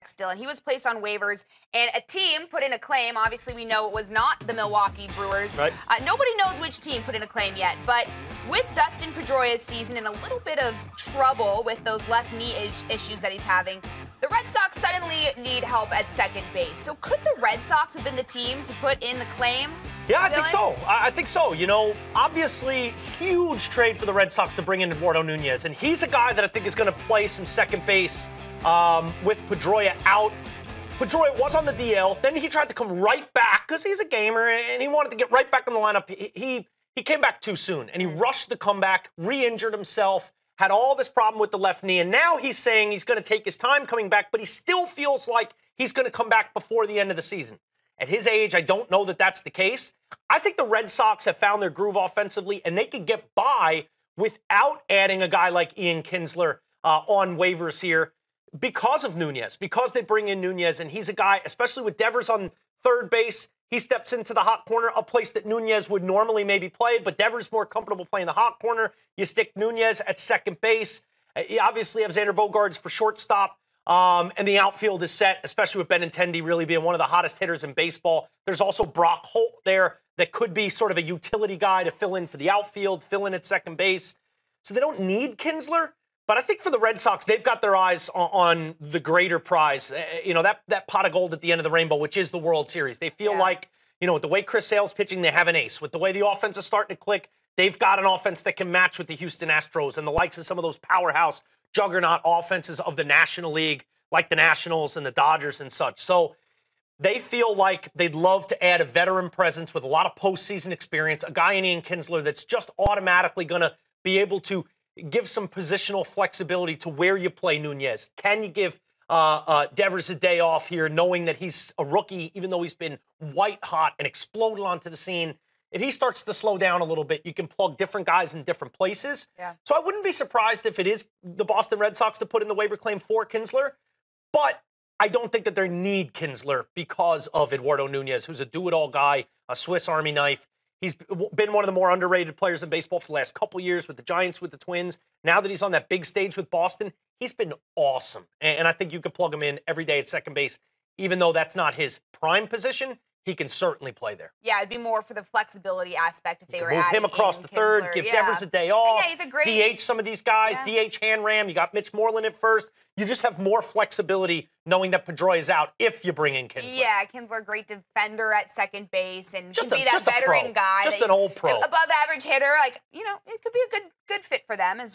still, and he was placed on waivers, and a team put in a claim. Obviously, we know it was not the Milwaukee Brewers. Right. Nobody knows which team put in a claim yet, but with Dustin Pedroia's season in a little bit of trouble with those left knee issues that he's having, the Red Sox suddenly need help at second base. So could the Red Sox have been the team to put in the claim? Yeah, I Dylan? think so. I think so. You know, obviously, huge trade for the Red Sox to bring in Eduardo Nunez. And he's a guy that I think is going to play some second base with Pedroia out. Pedroia was on the DL. Then he tried to come right back because he's a gamer and he wanted to get right back in the lineup. He came back too soon and he rushed the comeback, re-injured himself, had all this problem with the left knee. And now he's saying he's going to take his time coming back, but he still feels like he's going to come back before the end of the season. At his age, I don't know that that's the case. I think the Red Sox have found their groove offensively, and they could get by without adding a guy like Ian Kinsler on waivers here because of Nunez, because they bring in Nunez, and he's a guy, especially with Devers on third base, he steps into the hot corner, a place that Nunez would normally maybe play, but Devers more comfortable playing the hot corner. You stick Nunez at second base. You obviously have Xander Bogaerts for shortstop. And the outfield is set, especially with Benintendi really being one of the hottest hitters in baseball. There's also Brock Holt there that could be sort of a utility guy to fill in for the outfield, fill in at second base. So they don't need Kinsler. But I think for the Red Sox, they've got their eyes on the greater prize. That pot of gold at the end of the rainbow, which is the World Series. They feel like, with the way Chris Sale's pitching, they have an ace. With the way the offense is starting to click, they've got an offense that can match with the Houston Astros and the likes of some of those powerhouse juggernaut offenses of the National League, like the Nationals and the Dodgers and such. So they feel like they'd love to add a veteran presence with a lot of postseason experience, a guy in Ian Kinsler that's just automatically going to be able to give some positional flexibility to where you play Nunez. Can you give Devers a day off here, knowing that he's a rookie, even though he's been white hot and exploded onto the scene? If he starts to slow down a little bit, you can plug different guys in different places. Yeah. So I wouldn't be surprised if it is the Boston Red Sox to put in the waiver claim for Kinsler. But I don't think that they need Kinsler because of Eduardo Nunez, who's a do-it-all guy, a Swiss Army knife. He's been one of the more underrated players in baseball for the last couple years with the Giants, with the Twins. Now that he's on that big stage with Boston, he's been awesome. And I think you could plug him in every day at second base. Even though that's not his prime position, he can certainly play there. Yeah, it'd be more for the flexibility aspect if they were move him across the third, give Devers a day off, he's a great DH some of these guys, DH Hanram, you got Mitch Moreland at first. You just have more flexibility knowing that Pedroia is out if you bring in Kinsler. Yeah, Kinsler, great defender at second base and can be that veteran guy. Just an old pro. Above average hitter, it could be a good fit for them as well.